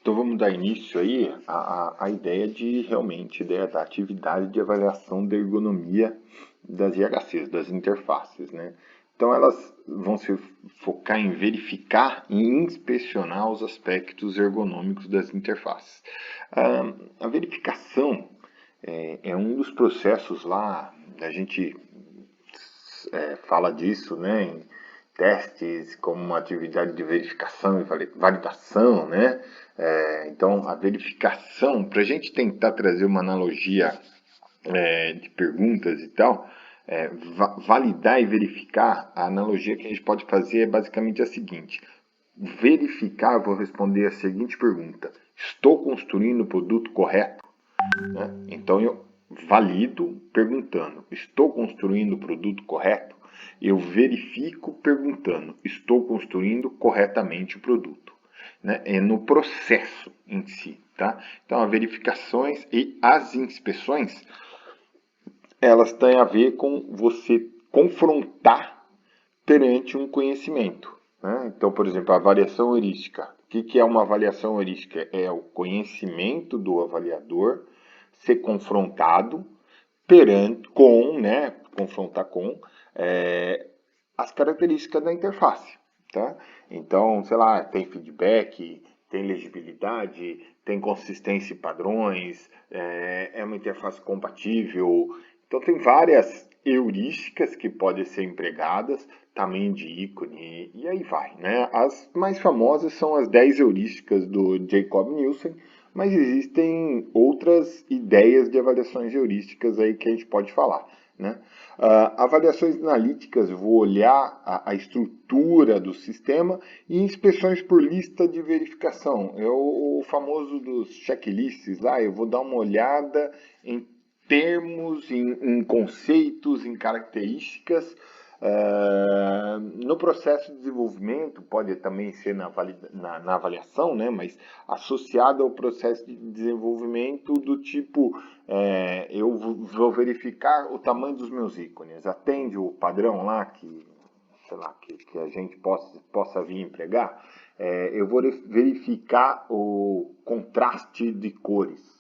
Então vamos dar início aí à ideia de realmente da atividade de avaliação da ergonomia das IHCs, das interfaces, né? Então elas vão se focar em verificar e inspecionar os aspectos ergonômicos das interfaces. A verificação é um dos processos lá, a gente fala disso, né, em testes como uma atividade de verificação e validação, né? Então, a verificação, para a gente tentar trazer uma analogia de perguntas e tal, validar e verificar, a analogia que a gente pode fazer é basicamente a seguinte: verificar, eu vou responder a seguinte pergunta: estou construindo o produto correto? Né? Então, eu valido perguntando: estou construindo o produto correto? Eu verifico perguntando: estou construindo corretamente o produto? Né? É no processo em si. Tá? Então, as verificações e as inspeções, elas têm a ver com você confrontar perante um conhecimento. Né? Então, por exemplo, a avaliação heurística. O que é uma avaliação heurística? É o conhecimento do avaliador ser confrontado confrontar com as características da interface. Tá? Então, sei lá, tem feedback, tem legibilidade, tem consistência e padrões, é uma interface compatível. Então, tem várias heurísticas que podem ser empregadas, tamanho de ícone, e aí vai. Né? As mais famosas são as 10 heurísticas do Jacob Nielsen, mas existem outras ideias de avaliações heurísticas aí que a gente pode falar. Né? Avaliações analíticas, vou olhar a estrutura do sistema, e inspeções por lista de verificação. É o famoso dos checklists lá, eu vou dar uma olhada em termos, em conceitos, em características. No processo de desenvolvimento, pode também ser na avaliação, né, mas associado ao processo de desenvolvimento do tipo, eu vou verificar o tamanho dos meus ícones, atende o padrão lá que a gente possa vir empregar. Eu vou verificar o contraste de cores.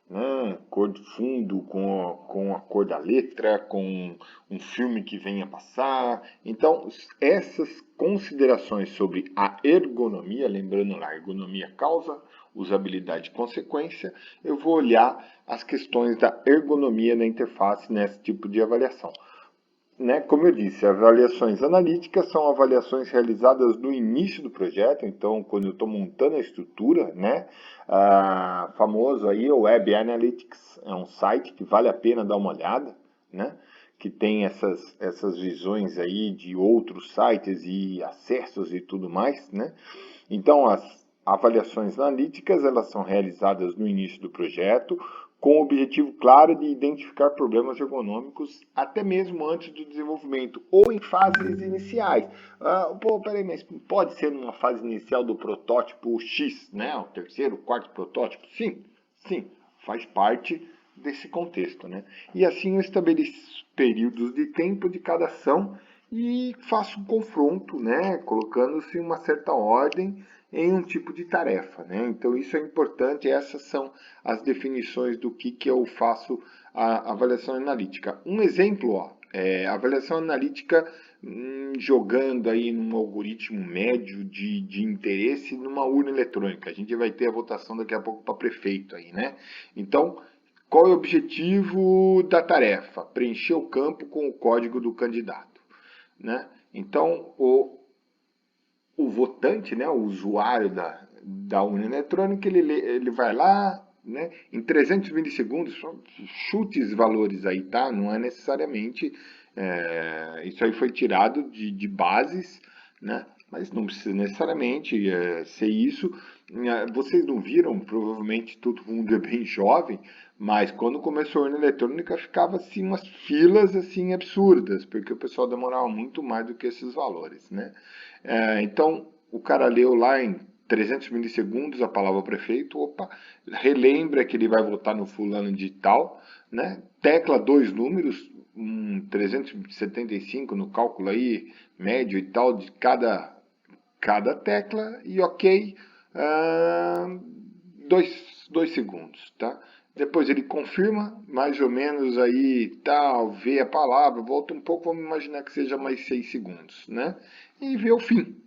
Né? Cor de fundo com a cor da letra, com um filme que venha passar. Então, essas considerações sobre a ergonomia, lembrando lá, ergonomia causa, usabilidade e consequência, eu vou olhar as questões da ergonomia na interface nesse tipo de avaliação. Né? Como eu disse, avaliações analíticas são avaliações realizadas no início do projeto, então quando eu estou montando a estrutura, né? Famoso aí o Web Analytics, é um site que vale a pena dar uma olhada, né? Que tem essas visões aí de outros sites e acessos e tudo mais, né? Então as avaliações analíticas, elas são realizadas no início do projeto, com o objetivo claro de identificar problemas ergonômicos até mesmo antes do desenvolvimento ou em fases iniciais. Peraí, mas pode ser numa fase inicial do protótipo X, né? O terceiro, quarto protótipo? Sim, faz parte desse contexto, né? E assim eu estabeleço períodos de tempo de cada ação e faço um confronto, né? Colocando-se uma certa ordem em um tipo de tarefa. Né? Então, isso é importante, essas são as definições do que eu faço a avaliação analítica. Um exemplo, a avaliação analítica jogando aí num algoritmo médio de interesse numa urna eletrônica. A gente vai ter a votação daqui a pouco para prefeito aí, né? Então, qual é o objetivo da tarefa? Preencher o campo com o código do candidato. Né? Então, o votante, né, o usuário da urna eletrônica, ele vai lá, né, em 300 milissegundos, chute esses valores aí, tá? Não é necessariamente, isso aí foi tirado de bases, né? Mas não precisa necessariamente ser isso. Vocês não viram, provavelmente todo mundo é bem jovem, mas quando começou a urna eletrônica ficava assim umas filas assim absurdas, porque o pessoal demorava muito mais do que esses valores, né? Então, o cara leu lá em 300 milissegundos a palavra prefeito, relembra que ele vai votar no fulano de tal, né? Tecla dois números, 375 no cálculo aí, médio e tal, de cada tecla, e ok, 2 segundos, tá? Depois ele confirma, mais ou menos aí, tal, vê a palavra, volta um pouco, vamos imaginar que seja mais 6 segundos, né? E vê o fim,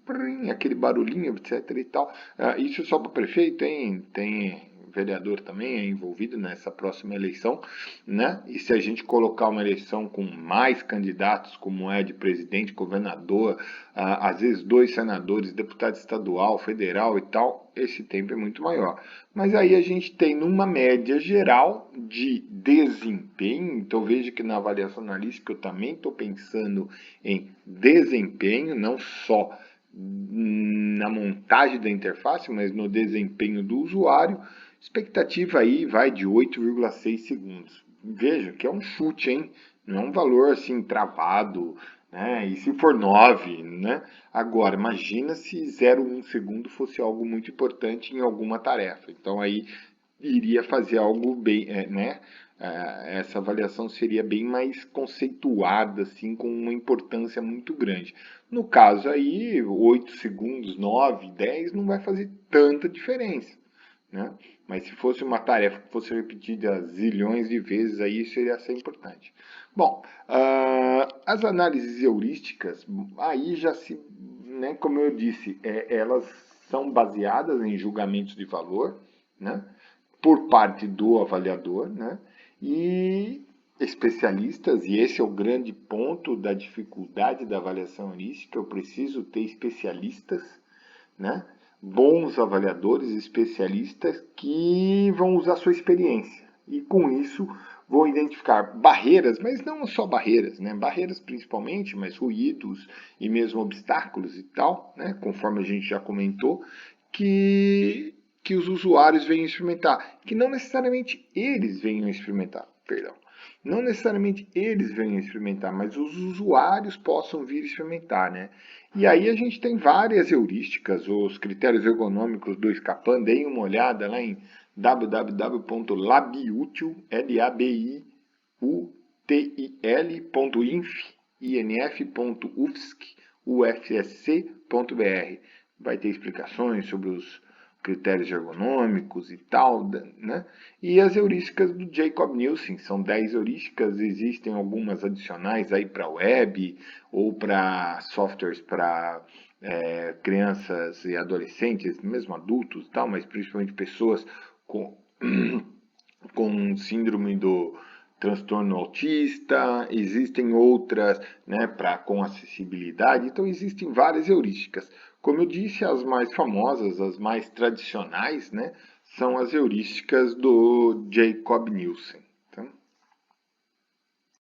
aquele barulhinho, etc e tal. Isso só para prefeito, hein? Tem vereador também é envolvido nessa próxima eleição, né? E se a gente colocar uma eleição com mais candidatos, como é de presidente, governador, às vezes 2 senadores, deputado estadual, federal e tal, esse tempo é muito maior. Mas aí a gente tem numa média geral de desempenho, então veja que na avaliação analítica eu também estou pensando em desempenho, não só na montagem da interface, mas no desempenho do usuário. Expectativa aí vai de 8,6 segundos. Veja que é um chute, hein? Não é um valor assim travado, né? E se for 9, né? Agora, imagina se 0,1 segundo fosse algo muito importante em alguma tarefa. Então aí iria fazer algo bem, né? Essa avaliação seria bem mais conceituada, assim, com uma importância muito grande. No caso aí, 8 segundos, 9, 10 não vai fazer tanta diferença, né? Mas se fosse uma tarefa que fosse repetida zilhões de vezes, aí isso iria ser importante. Bom, as análises heurísticas, aí já se, né, como eu disse, elas são baseadas em julgamentos de valor, né, por parte do avaliador, né, e especialistas, e esse é o grande ponto da dificuldade da avaliação heurística, eu preciso ter especialistas, né, bons avaliadores, especialistas que vão usar sua experiência. E com isso vão identificar barreiras, mas não só barreiras, né? Barreiras principalmente, mas ruídos e mesmo obstáculos e tal, né? Conforme a gente já comentou, que os usuários venham experimentar, que não necessariamente eles venham experimentar, perdão. Não necessariamente eles venham experimentar, mas os usuários possam vir experimentar, né? E aí a gente tem várias heurísticas, os critérios ergonômicos do Scapam, deem uma olhada lá em www.labiutil.info.ufsc.br. Vai ter explicações sobre os critérios ergonômicos e tal, né? E as heurísticas do Jacob-Nielsen, são 10 heurísticas, existem algumas adicionais aí para web ou para softwares para crianças e adolescentes, mesmo adultos e tal, mas principalmente pessoas com, com síndrome do transtorno autista, existem outras, né, com acessibilidade, então existem várias heurísticas. Como eu disse, as mais famosas, as mais tradicionais, né, são as heurísticas do Jacob-Nielsen.